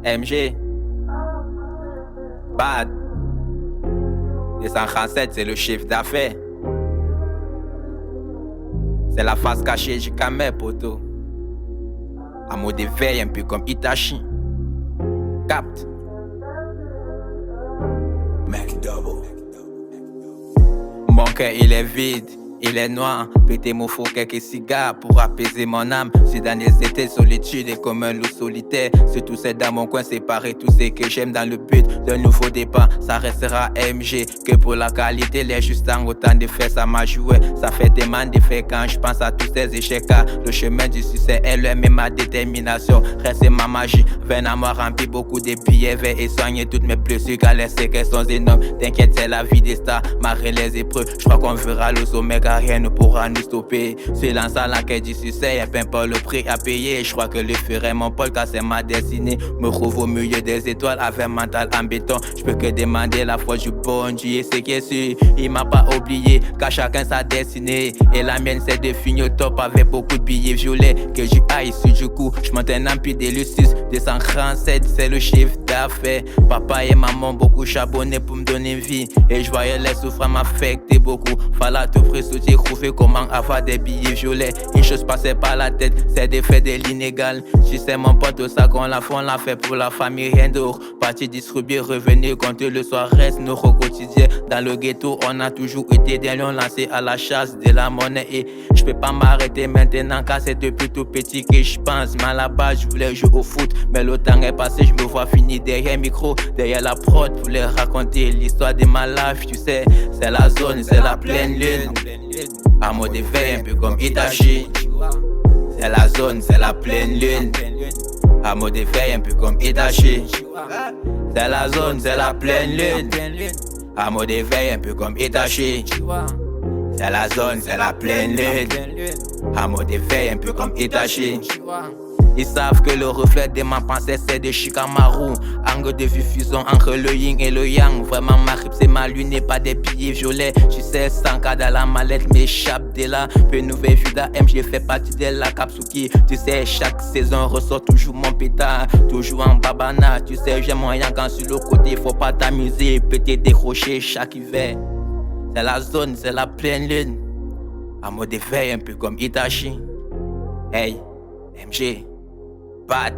MG, Bad, 237, c'est le chiffre d'affaires. C'est la face cachée du camé, poto. À mode éveil, un peu comme Itachi. Capte. Mon cœur il est vide, il est noir. Péter mon faux quelques cigares pour apaiser mon âme. Ces derniers étés, solitude est comme un loup solitaire. Sur tout c'est dans mon coin séparé, tout ce que j'aime dans le but d'un nouveau départ. Ça restera MG que pour la qualité. Les juste en autant de faits, ça m'a joué. Ça fait des man d'effets quand je pense à tous ces échecs. Le chemin du succès est le même, ma détermination. Reste ma magie, veine à moi rempli beaucoup de billets verts et soigner toutes mes blessures car les séquelles sont énormes. T'inquiète, c'est la vie des stars, marrer les épreuves. Je crois qu'on verra le sommet car rien ne pourra nous stopper. C'est lançant la quête du succès, y'a peine pas le prix à payer. Je crois que le ferait mon pôle car c'est ma destinée. Me retrouve au milieu des étoiles avec un mental en béton. Je peux que demander la foi du bon Dieu. C'est qui est sûr, il m'a pas oublié car chacun sa destinée. Et la mienne c'est de finir au top avec beaucoup de billets violets. Que je aille sur du coup, je monte un empire de lucis. 237 c'est le chiffre d'affaires. Papa et maman beaucoup charbonné pour me donner vie. Et je voyais les souffrances m'affecter beaucoup. Fallait tout prix soutenir, trouver comment avoir des billets violets. Une chose passait par la tête, c'est de faire de l'inégal. Tu sais mon pote, tout ça qu'on l'a fait pour la famille, rien d'autre. Parti distribuer, revenir quand le soir reste nos quotidien. Dans le ghetto, on a toujours été des lions lancés à la chasse de la monnaie. Et je peux pas m'arrêter maintenant car c'est depuis tout petit que je pense. Mais là-bas, je voulais jouer au foot. Mais le temps est passé, je me vois finir derrière le micro, derrière la prod. Voulais raconter l'histoire de ma life, tu sais. C'est la zone, c'est la pleine lune. À mode éveil, un peu comme Itachi. C'est la zone, c'est la pleine lune. À mode éveil, un peu comme Itachi. C'est la zone, c'est la pleine lune. À mode éveil, un peu comme Itachi. C'est la zone, c'est la pleine lune. À mode éveil, un peu comme Itachi. Ils savent que le reflet de ma pensée c'est de Shikamaru. Angle de vue fusion entre le yin et le yang. Vraiment ma rip c'est ma lune et pas des billets violets. Tu sais 100K dans la mallette m'échappe de là. Peu nouvelle vue d'AM, j'ai fait partie de la Kapsuki. Tu sais chaque saison ressort toujours mon pétard. Toujours en babana, tu sais j'aime mon yang quand sur le côté. Faut pas t'amuser, péter décrocher chaque hiver. C'est la zone, c'est la pleine lune. À mode éveil un peu comme Itachi. Hey, MG, Bad.